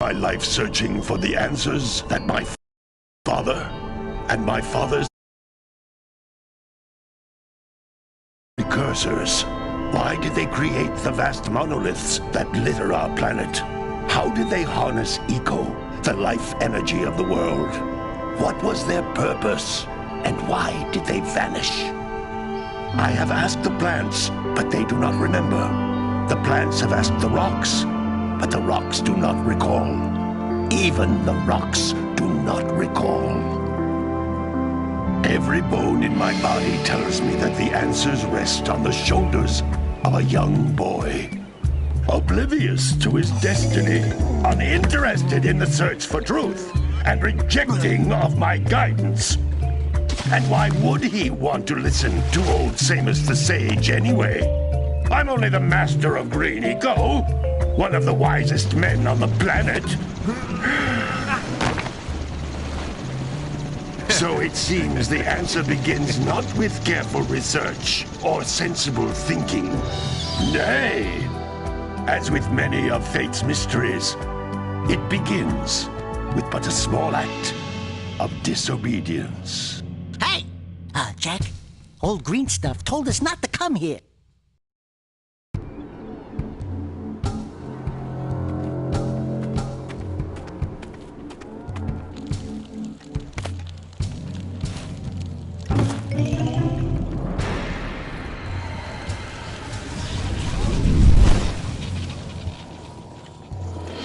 My life searching for the answers that my father and my father's precursors. Why did they create the vast monoliths that litter our planet? How did they harness eco, the life energy of the world? What was their purpose, and why did they vanish? I have asked the plants, but they do not remember. The plants have asked the rocks, but the rocks do not recall. Even the rocks do not recall. Every bone in my body tells me that the answers rest on the shoulders of a young boy. Oblivious to his destiny, uninterested in the search for truth, and rejecting of my guidance. And why would he want to listen to old Samus the Sage anyway? I'm only the master of green eco, one of the wisest men on the planet. So it seems the answer begins not with careful research or sensible thinking. Nay, as with many of fate's mysteries, it begins with but a small act of disobedience. Hey! Jak, old green stuff told us not to come here.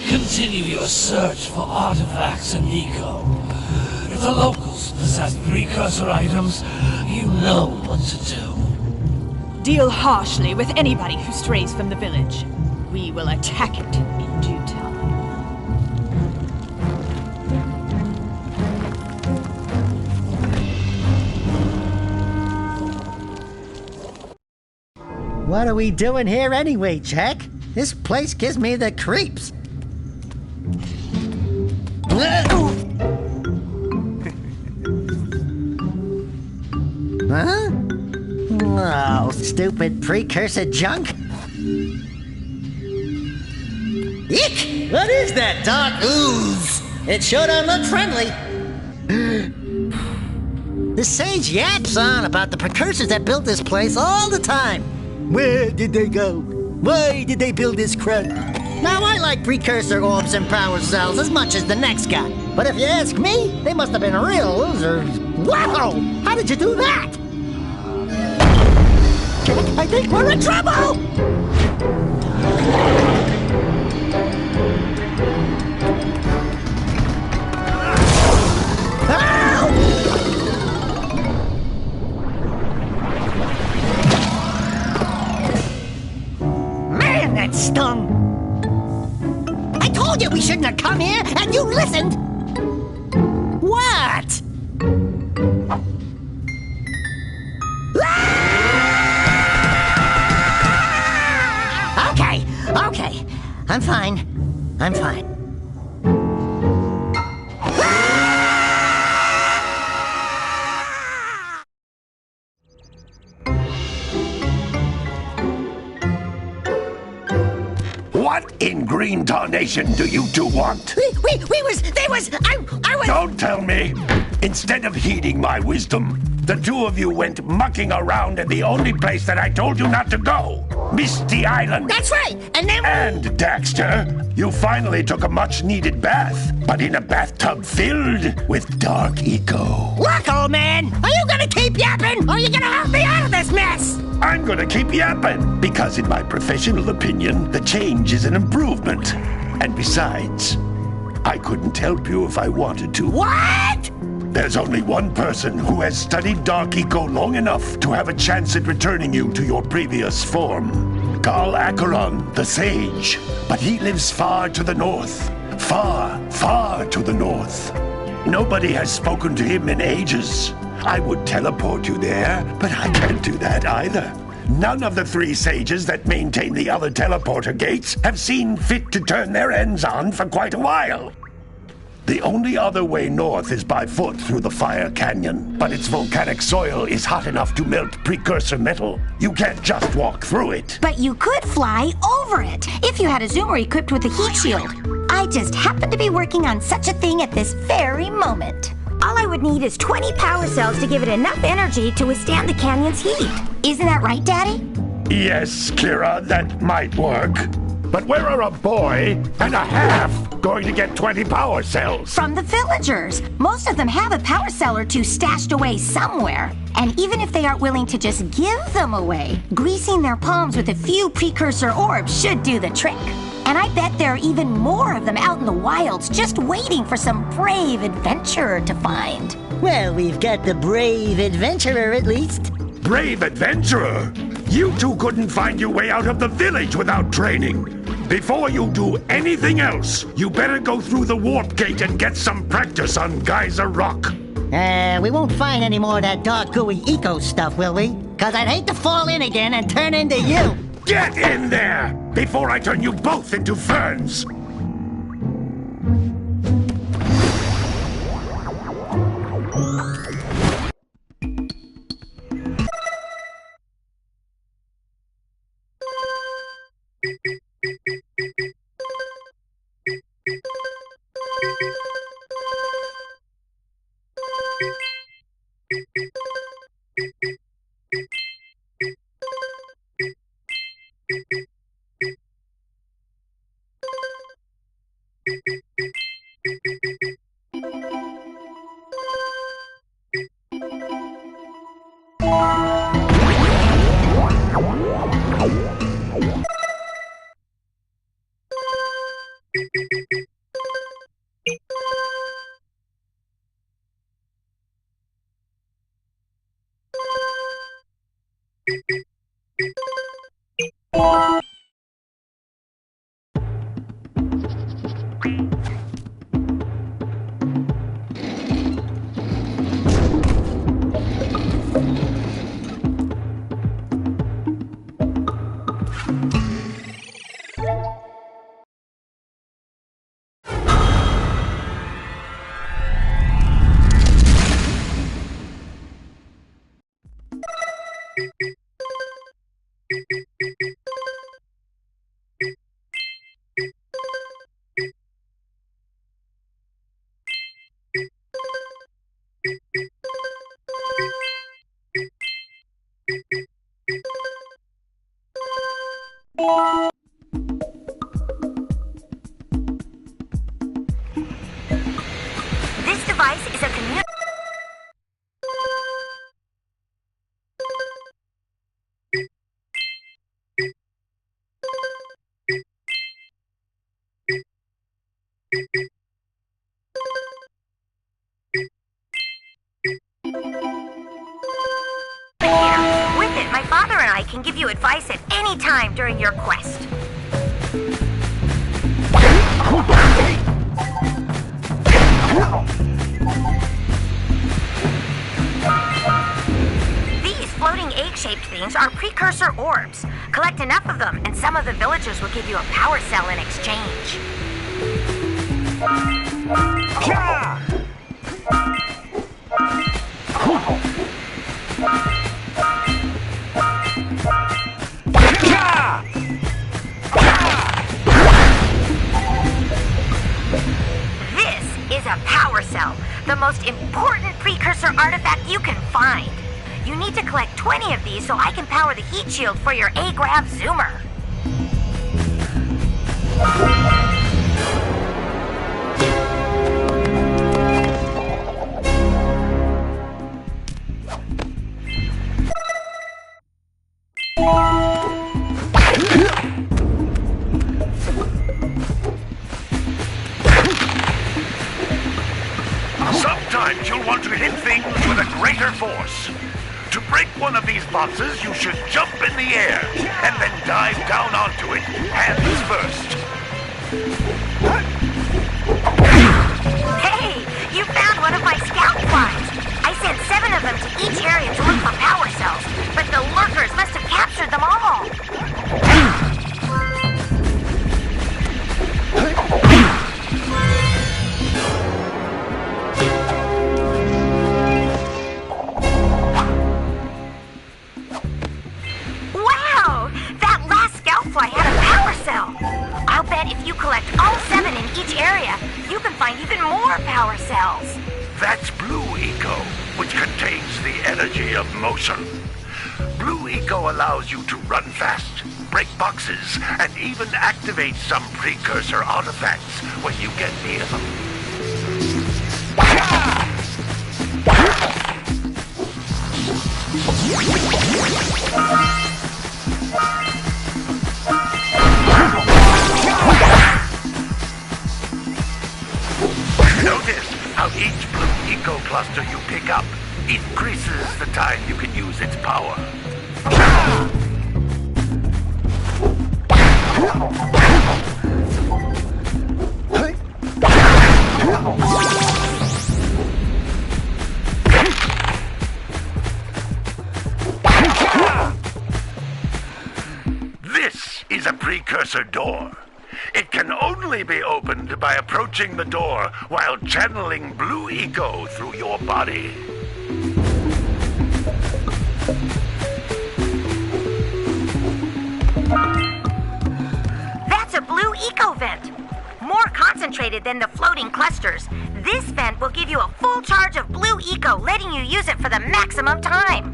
Continue your search for artifacts and eco. If the locals possess precursor items, you know what to do. Deal harshly with anybody who strays from the village. We will attack it in due time. What are we doing here anyway, Jak? This place gives me the creeps. Huh? Oh, stupid precursor junk. Eek! What is that dark ooze? It sure don't look friendly. The sage yaps on about the precursors that built this place all the time. Where did they go? Why did they build this crud? Now, I like precursor orbs and power cells as much as the next guy. But if you ask me, they must have been real losers. Wow! How did you do that? I think we're in trouble! Man, that stung! I told you we shouldn't have come here, and you listened! What? Okay. I'm fine. What in green tarnation do you two want? I was... Don't tell me! Instead of heeding my wisdom, the two of you went mucking around in the only place that I told you not to go. Misty Island. That's right, and then... And, Daxter, you finally took a much-needed bath, but in a bathtub filled with dark eco. Look, old man, are you gonna keep yapping, or are you gonna help me out of this mess? I'm gonna keep yapping, because in my professional opinion, the change is an improvement. And besides, I couldn't help you if I wanted to. What? There's only one person who has studied Dark Eco long enough to have a chance at returning you to your previous form. Carl Acheron, the Sage. But he lives far to the north, Far, far to the north. Nobody has spoken to him in ages. I would teleport you there, but I can't do that either. None of the 3 sages that maintain the other teleporter gates have seen fit to turn their ends on for quite a while. The only other way north is by foot through the Fire Canyon, but its volcanic soil is hot enough to melt precursor metal. You can't just walk through it. But you could fly over it if you had a zoomer equipped with a heat shield. I just happen to be working on such a thing at this very moment. All I would need is 20 power cells to give it enough energy to withstand the canyon's heat. Isn't that right, Daddy? Yes, Kira, that might work. But where are a boy and a half going to get 20 power cells? From the villagers. Most of them have a power cell or 2 stashed away somewhere. And even if they aren't willing to just give them away, greasing their palms with a few precursor orbs should do the trick. And I bet there are even more of them out in the wilds just waiting for some brave adventurer to find. Well, we've got the brave adventurer at least. Brave adventurer? You two couldn't find your way out of the village without training. Before you do anything else, you better go through the warp gate and get some practice on Geyser Rock. We won't find any more of that dark gooey eco stuff, will we? 'Cause I'd hate to fall in again and turn into you. Get in there before I turn you both into ferns. This device is a communication. With it, my father and I can give you advice at any time during your quest. These floating egg-shaped things are precursor orbs. Collect enough of them, and some of the villagers will give you a power cell in exchange. This is a power cell, the most important precursor artifact you can find. You need to collect 20 of these so I can power the heat shield for your A-Grav zoomer. Sometimes you'll want to hit things with a greater force. To break one of these boxes, you should jump in the air and then dive down onto it, hands first. you can find even more power cells. That's Blue Eco, which contains the energy of motion. Blue Eco allows you to run fast, break boxes, and even activate some precursor artifacts when you get near them. Notice how each Blue Eco cluster you pick up increases the time you can use its power. This is a precursor door. It can only be opened by approaching the door while channeling Blue Eco through your body. That's a Blue Eco vent. More concentrated than the floating clusters. This vent will give you a full charge of Blue Eco, letting you use it for the maximum time.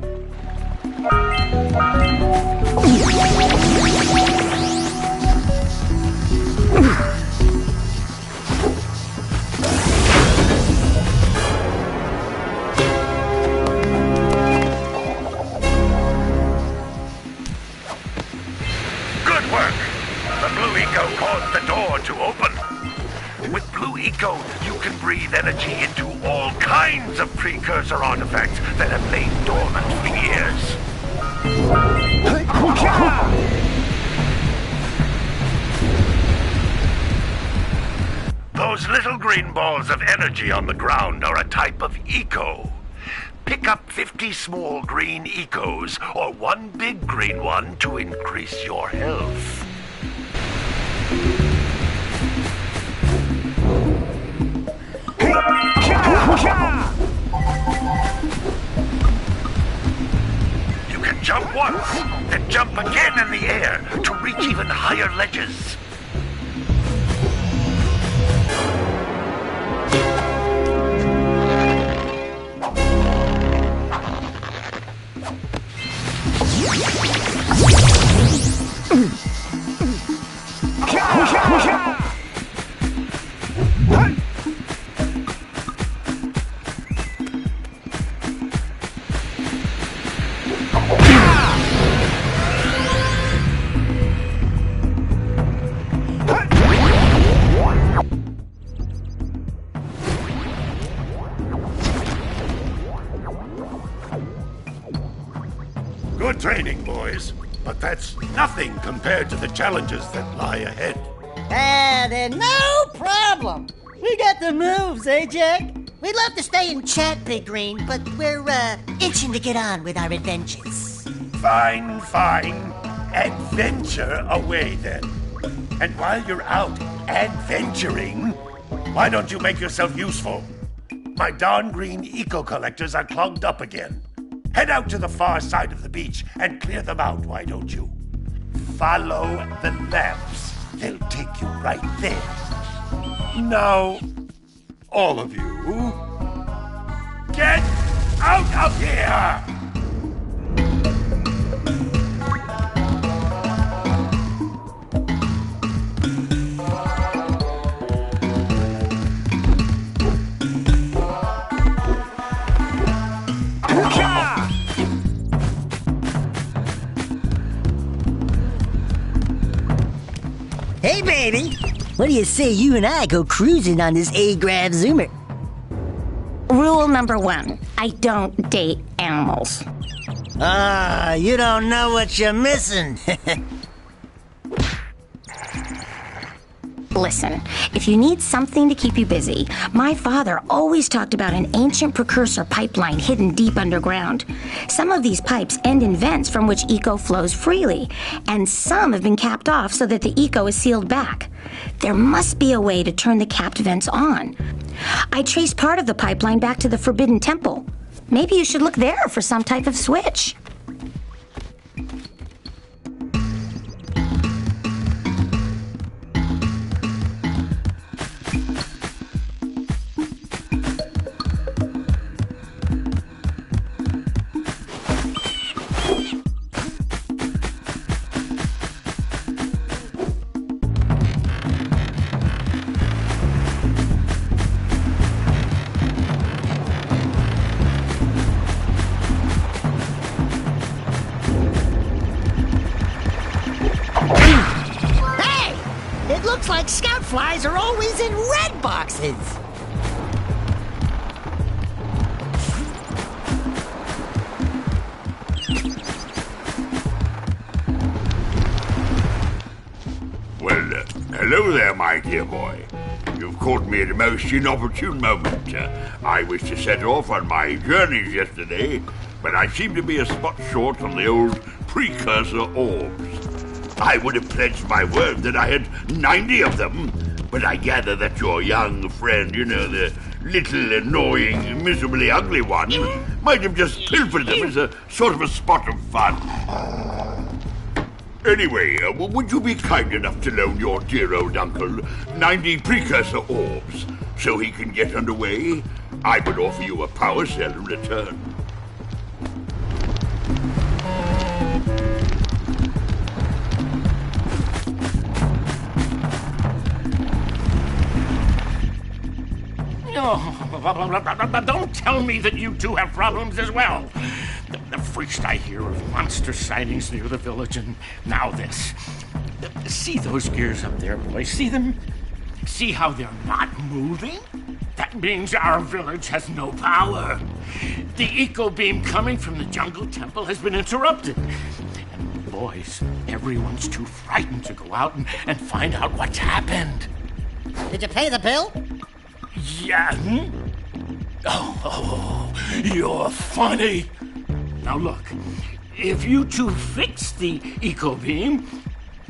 Good work! The Blue Eco caused the door to open. With Blue Eco, you can breathe energy into all kinds of precursor artifacts that have lain dormant for years. Those little green balls of energy on the ground are a type of eco. Pick up 50 small green ecos or one big green one to increase your health. You can jump once, then jump again in the air to reach even higher ledges. Good training, boys. But that's nothing compared to the challenges that lie ahead. Then no problem. We got the moves, eh, Jack? We'd love to stay and chat, Big Green, but we're, itching to get on with our adventures. Fine, fine. Adventure away, then. And while you're out adventuring, why don't you make yourself useful? My darn green eco-collectors are clogged up again. Head out to the far side of the beach and clear them out, why don't you? Follow the lamps. They'll take you right there. Now, all of you, get out of here! Hey, baby. What do you say you and I go cruising on this A-Grav Zoomer? Rule number 1, I don't date animals. You don't know what you're missing. Listen, if you need something to keep you busy, my father always talked about an ancient precursor pipeline hidden deep underground. Some of these pipes end in vents from which eco flows freely, and some have been capped off so that the eco is sealed back. There must be a way to turn the capped vents on. I traced part of the pipeline back to the Forbidden Temple. Maybe you should look there for some type of switch. fireflies are always in red boxes. Well, hello there, my dear boy. You've caught me at a most inopportune moment. I was to set off on my journeys yesterday, but I seem to be a spot short on the old precursor orbs. I would have pledged my word that I had 90 of them, but I gather that your young friend, you know, the little annoying, miserably ugly one, might have just pilfered them as a sort of a spot of fun. Anyway, would you be kind enough to loan your dear old uncle 90 precursor orbs so he can get underway? I would offer you a power cell in return. Oh, don't tell me that you two have problems as well. First I hear of monster sightings near the village, and now this. See those gears up there, boys? See them? See how they're not moving? That means our village has no power. The eco beam coming from the jungle temple has been interrupted. And boys, everyone's too frightened to go out and find out what's happened. Did you pay the bill? Yeah. Oh, you're funny. Now look, if you two fix the eco beam,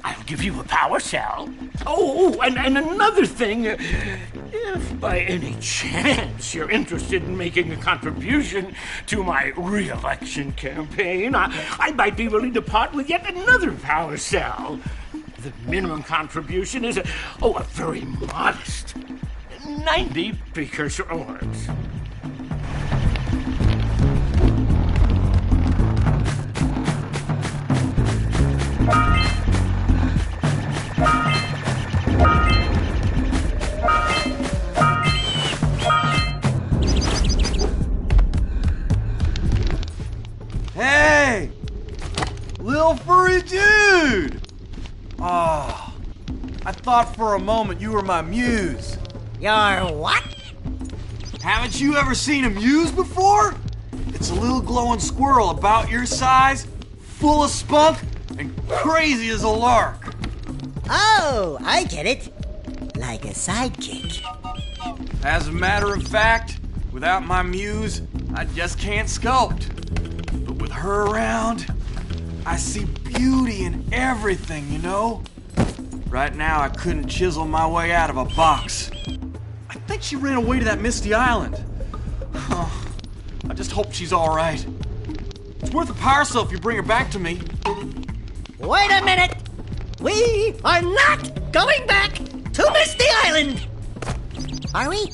I'll give you a power cell. Oh, and another thing, if by any chance you're interested in making a contribution to my re-election campaign, I might be willing to part with yet another power cell. The minimum contribution is a very modest 90 precursor orbs. Hey! Little furry dude! Oh, I thought for a moment you were my muse. Your what? Haven't you ever seen a muse before? It's a little glowing squirrel about your size, full of spunk, and crazy as a lark. Oh, I get it. Like a sidekick. As a matter of fact, without my muse, I just can't sculpt. But with her around, I see beauty in everything, you know? Right now, I couldn't chisel my way out of a box. I think she ran away to that misty island. Oh, I just hope she's all right. It's worth a power cell if you bring her back to me. Wait a minute! We are not going back to Misty Island! Are we?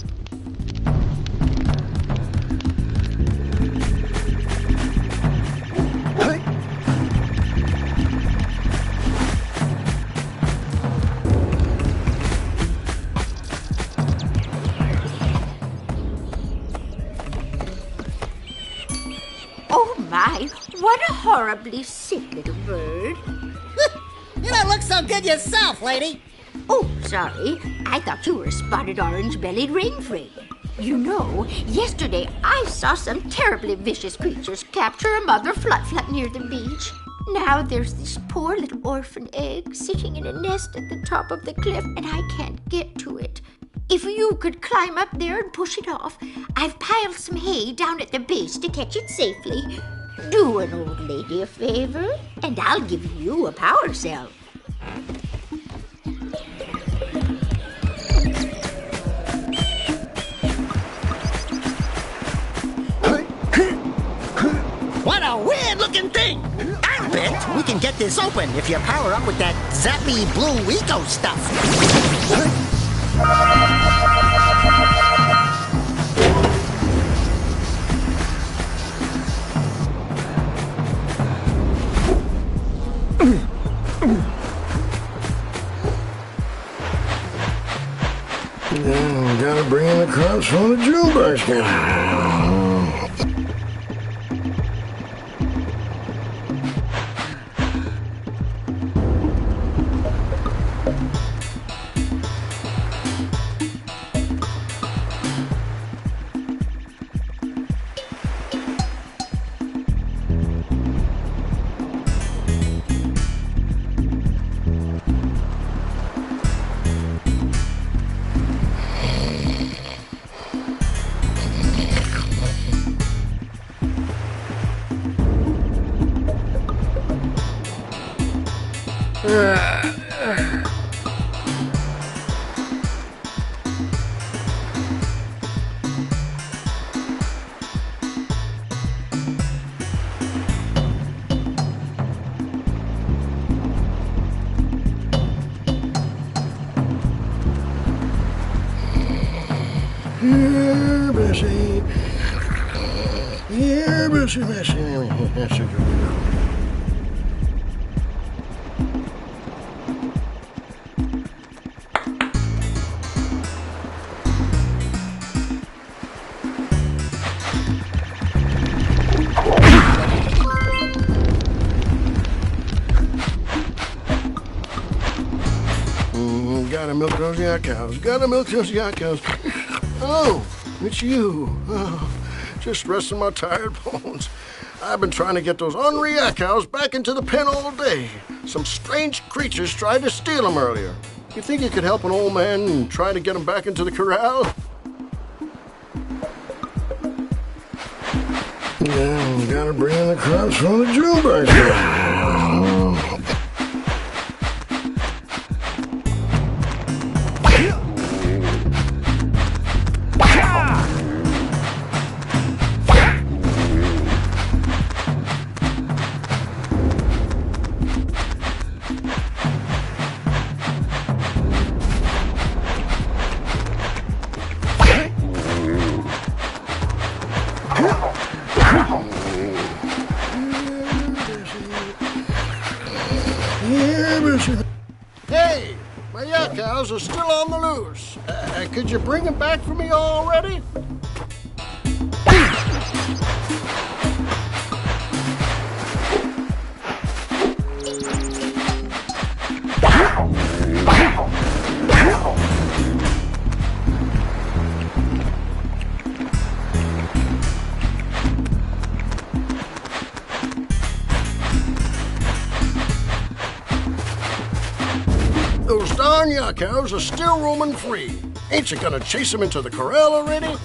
Oh my, what a horribly sick little bird. You don't look so good yourself, lady. Oh, sorry. I thought you were a spotted orange-bellied rainframe. You know, yesterday I saw some terribly vicious creatures capture a mother flut-flut near the beach. Now there's this poor little orphan egg sitting in a nest at the top of the cliff, and I can't get to it. If you could climb up there and push it off, I've piled some hay down at the base to catch it safely. Do an old lady a favor, and I'll give you a power cell. What a weird-looking thing! I bet we can get this open if you power up with that zappy blue eco stuff. Gotta bring in the crops from the jewel basket. Here, Bessie. Here, Bessie, Bessie. That's a good girl. Gotta milk those yak cows. Gotta milk those yak cows. Oh, it's you. Oh, just resting my tired bones. I've been trying to get those ornery yak cows back into the pen all day. Some strange creatures tried to steal them earlier. You think you could help an old man and try to get them back into the corral? Yeah, gotta bring in the crops from the June basket. Hey, my yak cows are still on the loose. Could you bring them back for me already? Those darn yak cows are still roaming free. Ain't you gonna chase them into the corral already?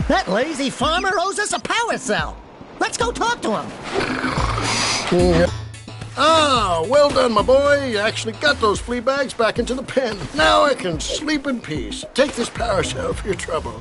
That lazy farmer owes us a power cell. Let's go talk to him. Ah, well done, my boy. You actually got those flea bags back into the pen. Now I can sleep in peace. Take this power cell for your trouble.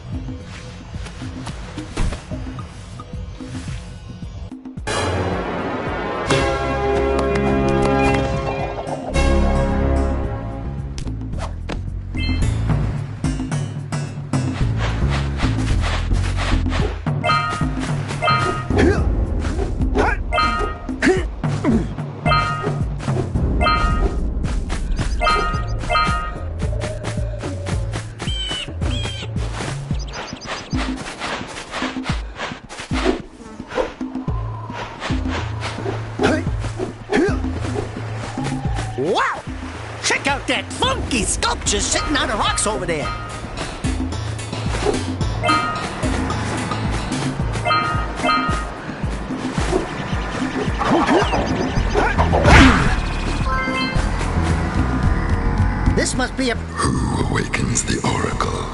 Wow! Check out that funky sculpture sitting on the rocks over there. This must be a... Who awakens the oracle?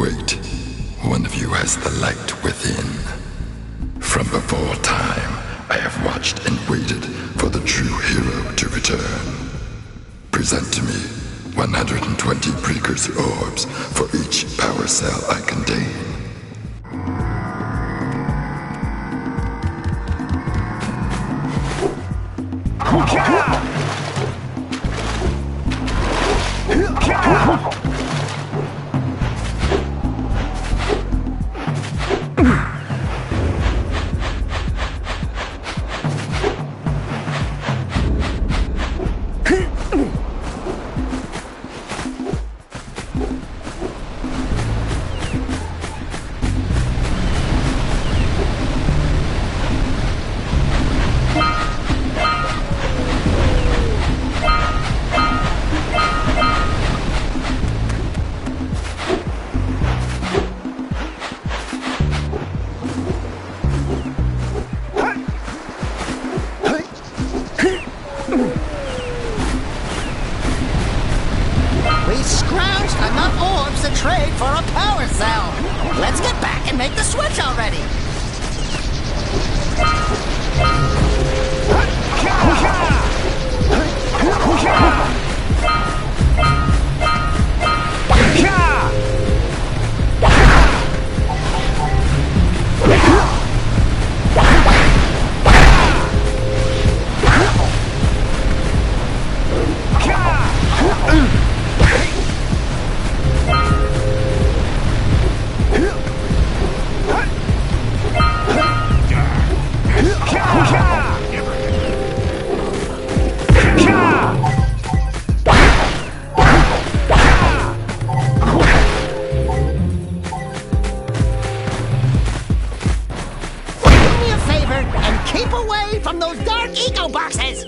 Wait, one of you has the light within. From before time, I have watched and waited for the true hero to return. Present to me 120 precursor orbs for each power cell I contain. scrounged enough orbs to trade for a power cell. Let's get back and make the switch already. Keep away from those dark eco boxes!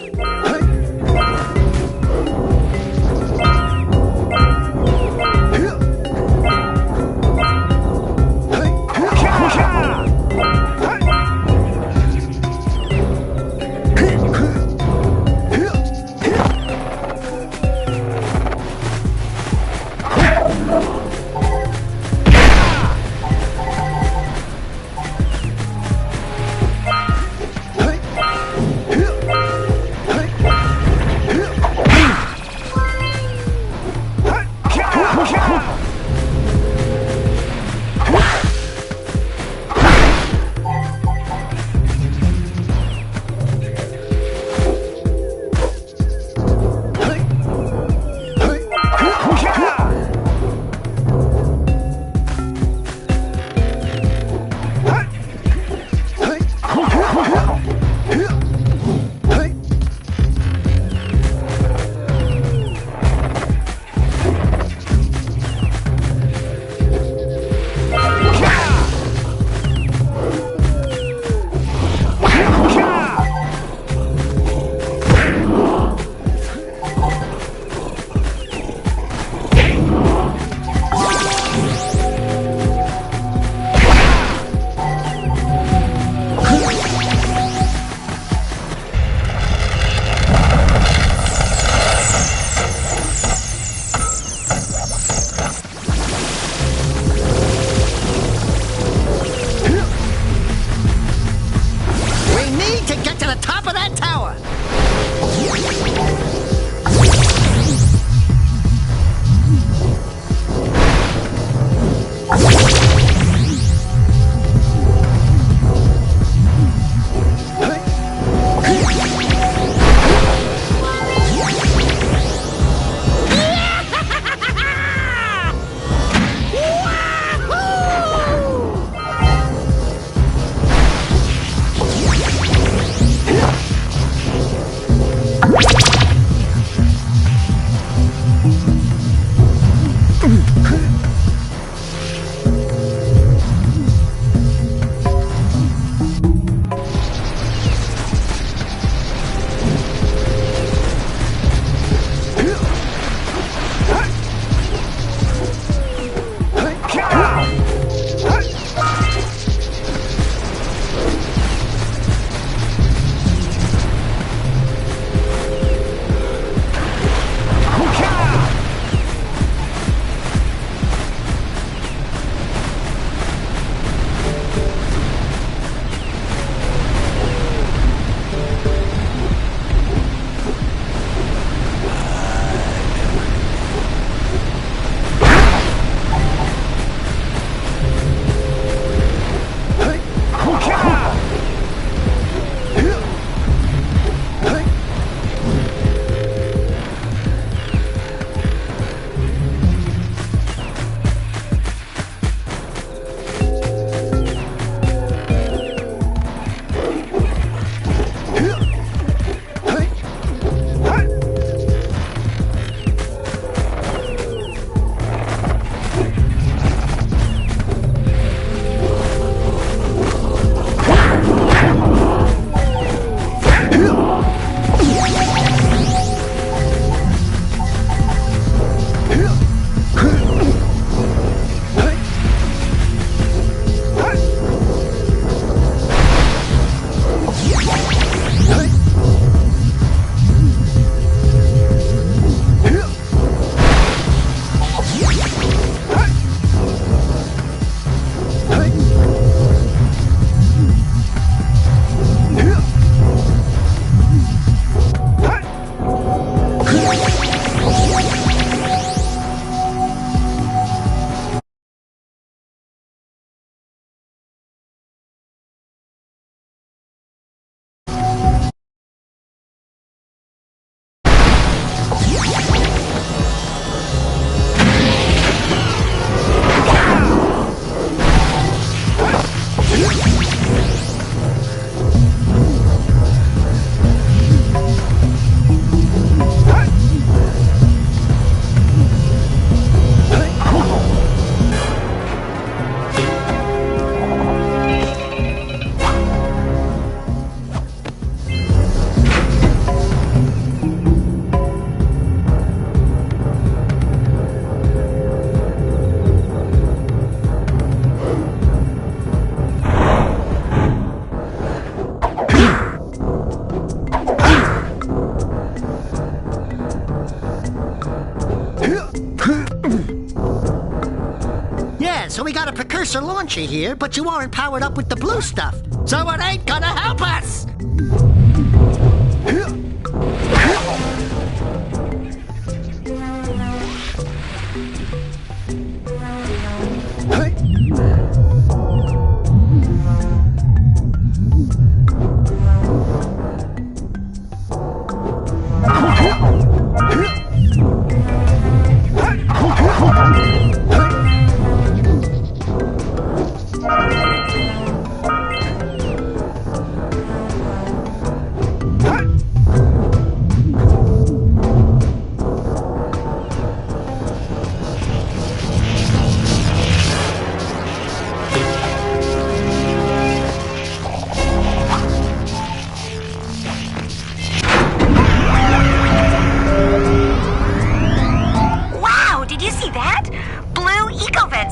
so we got a precursor launcher here, but you aren't powered up with the blue stuff. So it ain't gonna help us!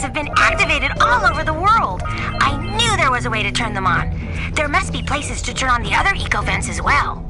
Have been activated all over the world. I knew there was a way to turn them on. There must be places to turn on the other eco vents as well.